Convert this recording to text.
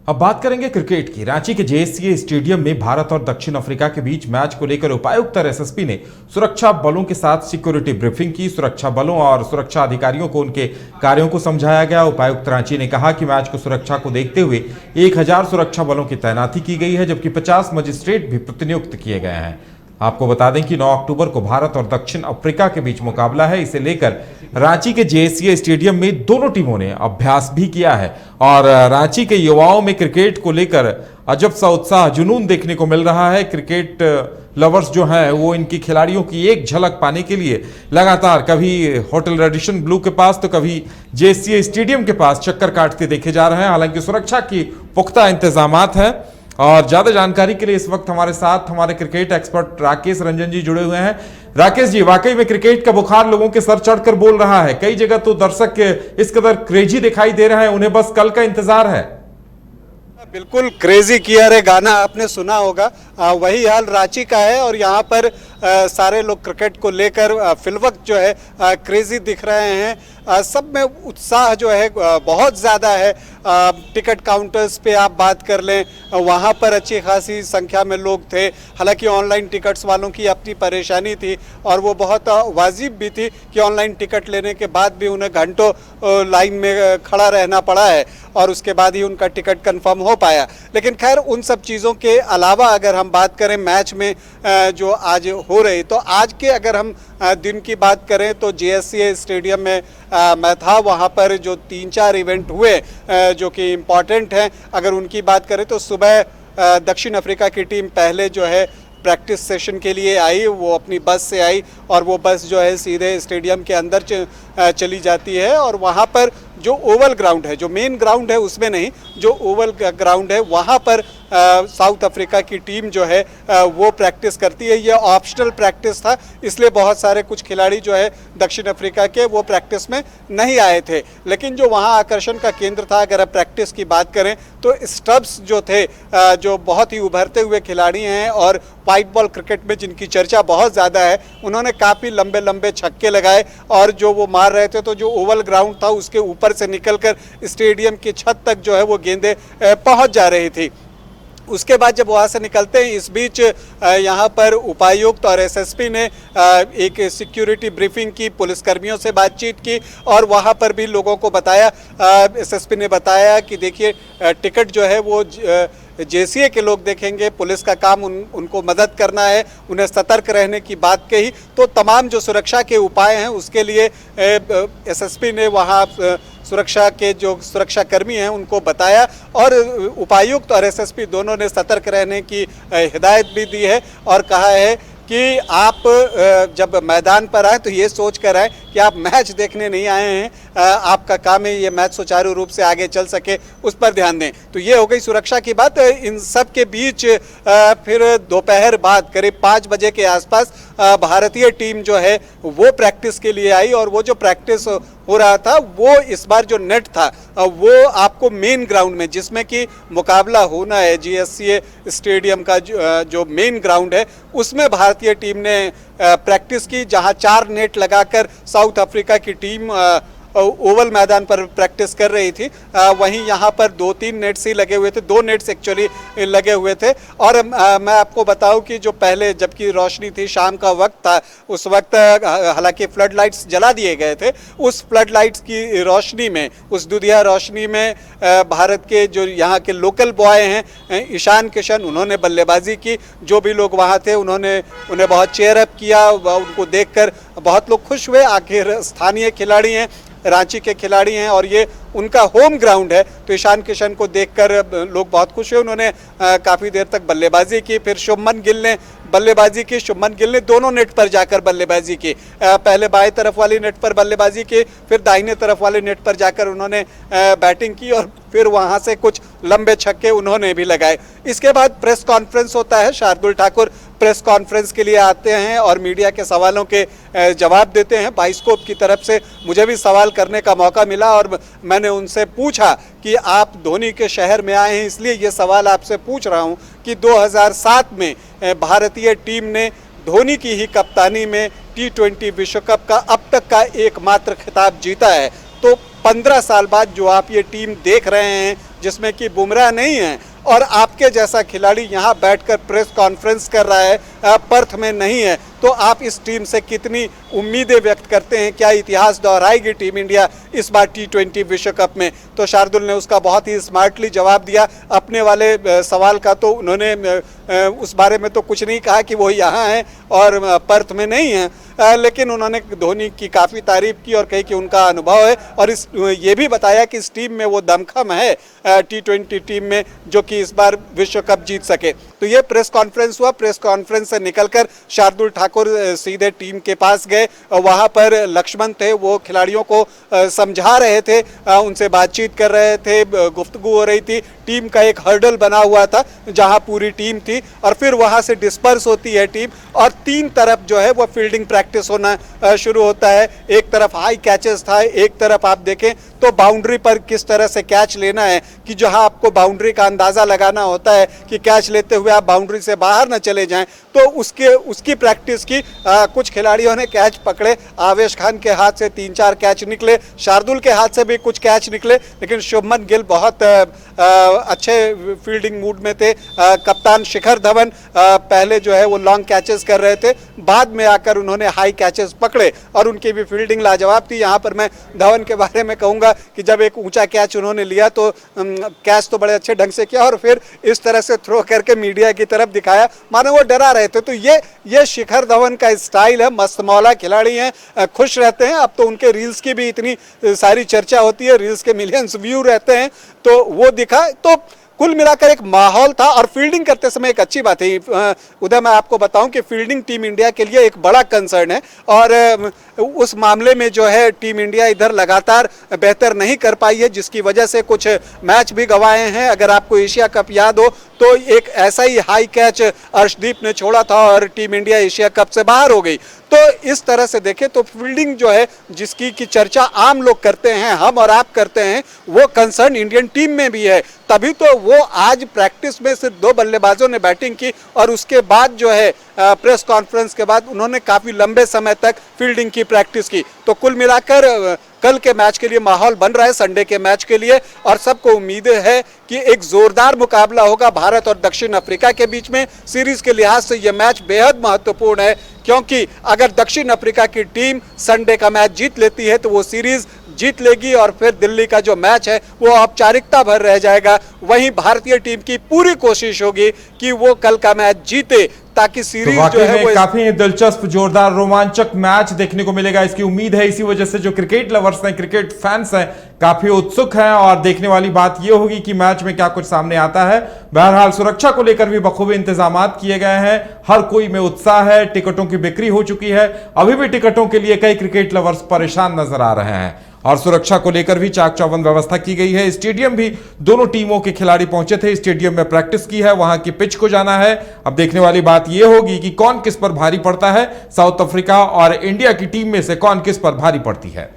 अब बात करेंगे क्रिकेट की। रांची के जेएससीए स्टेडियम में भारत और दक्षिण अफ्रीका के बीच मैच को लेकर उपायुक्त और एसएसपी ने सुरक्षा बलों के साथ सिक्योरिटी ब्रीफिंग की। सुरक्षा बलों और सुरक्षा अधिकारियों को उनके कार्यों को समझाया गया। उपायुक्त रांची ने कहा कि मैच को सुरक्षा को देखते हुए 1000 सुरक्षा बलों की तैनाती की गई है, जबकि 50 मजिस्ट्रेट भी प्रतिनियुक्त किए गए हैं। आपको बता दें कि 9 अक्टूबर को भारत और दक्षिण अफ्रीका के बीच मुकाबला है। इसे लेकर रांची के जेएससीए स्टेडियम में दोनों टीमों ने अभ्यास भी किया है और रांची के युवाओं में क्रिकेट को लेकर अजब सा उत्साह, जुनून देखने को मिल रहा है। क्रिकेट लवर्स जो हैं वो इनकी खिलाड़ियों की एक झलक पाने के लिए लगातार कभी होटल रेडिसन ब्लू के पास तो कभी जेएससीए स्टेडियम के पास चक्कर काटते देखे जा रहे हैं। हालांकि सुरक्षा की पुख्ता इंतजामात हैं। और ज्यादा जानकारी के लिए इस वक्त हमारे साथ हमारे क्रिकेट एक्सपर्ट राकेश रंजन जी जुड़े हुए हैं। राकेश जी, वाकई में क्रिकेट का बुखार लोगों के सर चढ़कर बोल रहा है। कई जगह तो दर्शक इस कदर क्रेजी दिखाई दे रहे हैं, उन्हें बस कल का इंतजार है। बिल्कुल क्रेजी किया रे गाना आपने सुना होगा, वही हाल रांची का है। और यहाँ पर सारे लोग क्रिकेट को लेकर फिलवक्त जो है क्रेजी दिख रहे हैं। सब में उत्साह जो है बहुत ज़्यादा है। टिकट काउंटर्स पे आप बात कर लें, वहाँ पर अच्छी खासी संख्या में लोग थे। हालांकि ऑनलाइन टिकट्स वालों की अपनी परेशानी थी और वो बहुत वाजिब भी थी कि ऑनलाइन टिकट लेने के बाद भी उन्हें घंटों लाइन में खड़ा रहना पड़ा है और उसके बाद ही उनका टिकट कंफर्म हो पाया। लेकिन खैर उन सब चीज़ों के अलावा अगर हम बात करें मैच में जो आज हो रही, तो आज के अगर हम दिन की बात करें तो जेएससीए स्टेडियम में मैं था। वहाँ पर जो 3-4 इवेंट हुए जो कि इम्पॉर्टेंट हैं, अगर उनकी बात करें तो सुबह दक्षिण अफ्रीका की टीम पहले जो है प्रैक्टिस सेशन के लिए आई। वो अपनी बस से आई और वो बस जो है सीधे स्टेडियम के अंदर चली जाती है और वहाँ पर जो ओवल ग्राउंड है, जो मेन ग्राउंड है उसमें नहीं, जो ओवल ग्राउंड है वहाँ पर साउथ अफ्रीका की टीम जो है वो प्रैक्टिस करती है। ये ऑप्शनल प्रैक्टिस था, इसलिए बहुत सारे कुछ खिलाड़ी जो है दक्षिण अफ्रीका के वो प्रैक्टिस में नहीं आए थे। लेकिन जो वहाँ आकर्षण का केंद्र था, अगर आप प्रैक्टिस की बात करें तो स्टब्स जो थे, जो बहुत ही उभरते हुए खिलाड़ी हैं और वाइट बॉल क्रिकेट में जिनकी चर्चा बहुत ज़्यादा है, उन्होंने काफ़ी लंबे लंबे छक्के लगाए और जो वो मार रहे थे तो जो ओवल ग्राउंड था उसके ऊपर से निकलकर स्टेडियम की छत तक जो है वो गेंदें पहुंच जा रही थी। उसके बाद जब वहाँ से निकलते हैं, इस बीच यहाँ पर उपायुक्त और एसएसपी ने एक सिक्योरिटी ब्रीफिंग की, पुलिसकर्मियों से बातचीत की और वहाँ पर भी लोगों को बताया, एसएसपी ने बताया कि देखिए टिकट जो है वो जेएससीए के लोग देखेंगे, पुलिस का काम उनको मदद करना है, उन्हें सतर्क रहने की बात कही। तो तमाम जो सुरक्षा के उपाय हैं उसके लिए एसएसपी ने वहाँ सुरक्षा के जो सुरक्षाकर्मी हैं उनको बताया और उपायुक्त और एसएसपी दोनों ने सतर्क रहने की हिदायत भी दी है और कहा है कि आप जब मैदान पर आए तो ये सोच कर आए कि आप मैच देखने नहीं आए हैं, आपका काम है ये मैच सुचारू रूप से आगे चल सके, उस पर ध्यान दें। तो ये हो गई सुरक्षा की बात। इन सब के बीच फिर दोपहर बाद करीब 5 बजे के आसपास भारतीय टीम जो है वो प्रैक्टिस के लिए आई और वो जो प्रैक्टिस हो रहा था वो इस बार जो नेट था वो आपको मेन ग्राउंड में, जिसमें कि मुकाबला होना है जेएससीए स्टेडियम का जो मेन ग्राउंड है, उसमें भारतीय टीम ने प्रैक्टिस की, जहां 4 नेट लगाकर साउथ अफ्रीका की टीम ओवल मैदान पर प्रैक्टिस कर रही थी। वहीं यहाँ पर 2-3 नेट्स ही लगे हुए थे, 2 नेट्स एक्चुअली लगे हुए थे। और मैं आपको बताऊं कि जो पहले जबकि रोशनी थी, शाम का वक्त था, उस वक्त हालांकि फ्लड लाइट्स जला दिए गए थे, उस फ्लड लाइट्स की रोशनी में, उस दुधिया रोशनी में भारत के जो यहाँ के लोकल बॉय हैं ईशान किशन, उन्होंने बल्लेबाजी की। जो भी लोग वहाँ थे उन्हें बहुत चेयर अप किया, उनको देखकर बहुत लोग खुश हुए। आखिर स्थानीय खिलाड़ी हैं, रांची के खिलाड़ी हैं और ये उनका होम ग्राउंड है, तो ईशान किशन को देखकर लोग बहुत खुश हुए। उन्होंने काफ़ी देर तक बल्लेबाजी की। फिर शुभमन गिल ने बल्लेबाजी की। शुभमन गिल ने दोनों नेट पर जाकर बल्लेबाजी की, पहले बाएं तरफ वाली नेट पर बल्लेबाजी की, फिर दाहिने तरफ वाले नेट पर जाकर उन्होंने बैटिंग की और फिर वहां से कुछ लंबे छक्के उन्होंने भी लगाए। इसके बाद प्रेस कॉन्फ्रेंस होता है, शार्दुल ठाकुर प्रेस कॉन्फ्रेंस के लिए आते हैं और मीडिया के सवालों के जवाब देते हैं। बाइस्कोप की तरफ से मुझे भी सवाल करने का मौका मिला और मैंने उनसे पूछा कि आप धोनी के शहर में आए हैं, इसलिए ये सवाल आपसे पूछ रहा हूं कि 2007 में भारतीय टीम ने धोनी की ही कप्तानी में T20 विश्व कप का अब तक का एकमात्र खिताब जीता है। तो 15 साल बाद जो आप ये टीम देख रहे हैं जिसमें कि बुमराह नहीं है और आपके जैसा खिलाड़ी यहाँ बैठकर प्रेस कॉन्फ्रेंस कर रहा है, पर्थ में नहीं है, तो आप इस टीम से कितनी उम्मीदें व्यक्त करते हैं? क्या इतिहास दोहराएगी टीम इंडिया इस बार T20 विश्व कप में? तो शार्दुल ने उसका बहुत ही स्मार्टली जवाब दिया। अपने वाले सवाल का तो उन्होंने उस बारे में तो कुछ नहीं कहा कि वो यहाँ हैं और पर्थ में नहीं हैं, लेकिन उन्होंने धोनी की काफ़ी तारीफ की और कही कि उनका अनुभव है और ये भी बताया कि इस टीम में वो दमखम है T20 टीम में जो कि इस बार विश्व कप जीत सके। तो ये प्रेस कॉन्फ्रेंस हुआ। प्रेस कॉन्फ्रेंस से निकलकर शार्दुल ठाकुर सीधे टीम के पास गए। वहाँ पर लक्ष्मण थे, वो खिलाड़ियों को समझा रहे थे, उनसे बातचीत कर रहे थे, गुफ्तगू हो रही थी। टीम का एक हर्डल बना हुआ था जहाँ पूरी टीम थी और फिर वहाँ से डिस्पर्स होती है टीम और तीन तरफ जो है वो फील्डिंग प्रैक्टिस होना शुरू होता है। एक तरफ हाई कैचेस था, एक तरफ आप देखें तो बाउंड्री पर किस तरह से कैच लेना है कि जहां आपको बाउंड्री का अंदाज़ा लगाना होता है कि कैच लेते हुए आप बाउंड्री से बाहर न चले जाएं, तो उसकी प्रैक्टिस की। कुछ खिलाड़ियों ने कैच पकड़े, आवेश खान के हाथ से 3-4 कैच निकले, शार्दुल के हाथ से भी कुछ कैच निकले, लेकिन शुभमन गिल बहुत अच्छे फील्डिंग मूड में थे। कप्तान शिखर धवन पहले जो है वो लॉन्ग कैचेस कर रहे थे, बाद में आकर उन्होंने हाई कैचेस पकड़े और उनकी भी फील्डिंग लाजवाब थी। यहाँ पर मैं धवन के बारे में कहूँगा कि जब एक ऊंचा कैच उन्होंने लिया तो कैच तो बड़े अच्छे ढंग से किया और फिर इस तरह से थ्रो करके मीडिया की तरफ दिखाया मानो वो डरा रहे थे। तो ये शिखर धवन का स्टाइल है। मस्त मौला खिलाड़ी हैं, खुश रहते हैं। अब तो उनके रील्स की भी इतनी सारी चर्चा होती है, रील्स के मिलियंस व्यू रहते हैं, तो वो दिखा। तो कुल मिलाकर एक माहौल था और फील्डिंग करते समय एक अच्छी बात है उदय, मैं आपको बताऊं कि फील्डिंग टीम इंडिया के लिए एक बड़ा कंसर्न है और उस मामले में जो है टीम इंडिया इधर लगातार बेहतर नहीं कर पाई है, जिसकी वजह से कुछ मैच भी गंवाए हैं। अगर आपको एशिया कप याद हो तो एक ऐसा ही हाई कैच अर्शदीप ने छोड़ा था और टीम इंडिया एशिया कप से बाहर हो गई। तो इस तरह से देखें तो फील्डिंग जो है जिसकी की चर्चा आम लोग करते हैं, हम और आप करते हैं, वो कंसर्न इंडियन टीम में भी है। तभी तो वो आज प्रैक्टिस में सिर्फ 2 बल्लेबाजों ने बैटिंग की और उसके बाद जो है प्रेस कॉन्फ्रेंस के बाद उन्होंने काफ़ी लंबे समय तक फील्डिंग की प्रैक्टिस की। तो कुल मिलाकर कल के मैच के लिए माहौल बन रहा है, संडे के मैच के लिए, और सबको उम्मीदें है कि एक जोरदार मुकाबला होगा भारत और दक्षिण अफ्रीका के बीच में। सीरीज के लिहाज से यह मैच बेहद महत्वपूर्ण है, क्योंकि अगर दक्षिण अफ्रीका की टीम संडे का मैच जीत लेती है तो वो सीरीज जीत लेगी और फिर दिल्ली का जो मैच है वो औपचारिकता भर रह जाएगा। वहीं भारतीय टीम की पूरी कोशिश होगी कि वो कल का मैच जीते ताकि सीरीज जो है वो काफी दिलचस्प, जोरदार, रोमांचक मैच देखने को मिलेगा, इसकी उम्मीद है। इसी वजह से जो क्रिकेट लवर्स हैं, क्रिकेट फैंस हैं, काफी उत्सुक हैं और देखने वाली बात यह होगी कि मैच में क्या कुछ सामने आता है। बहरहाल सुरक्षा को लेकर भी बखूबी इंतजाम किए गए हैं, हर कोई में उत्साह है, टिकटों की बिक्री हो चुकी है। अभी भी टिकटों के लिए कई क्रिकेट लवर्स परेशान नजर आ रहे हैं और सुरक्षा को लेकर भी चाक चौबंद व्यवस्था की गई है। स्टेडियम भी दोनों टीमों के खिलाड़ी पहुंचे थे, स्टेडियम में प्रैक्टिस की है, वहां की पिच को जाना है। अब देखने वाली बात यह होगी कि कौन किस पर भारी पड़ता है, साउथ अफ्रीका और इंडिया की टीम में से कौन किस पर भारी पड़ती है।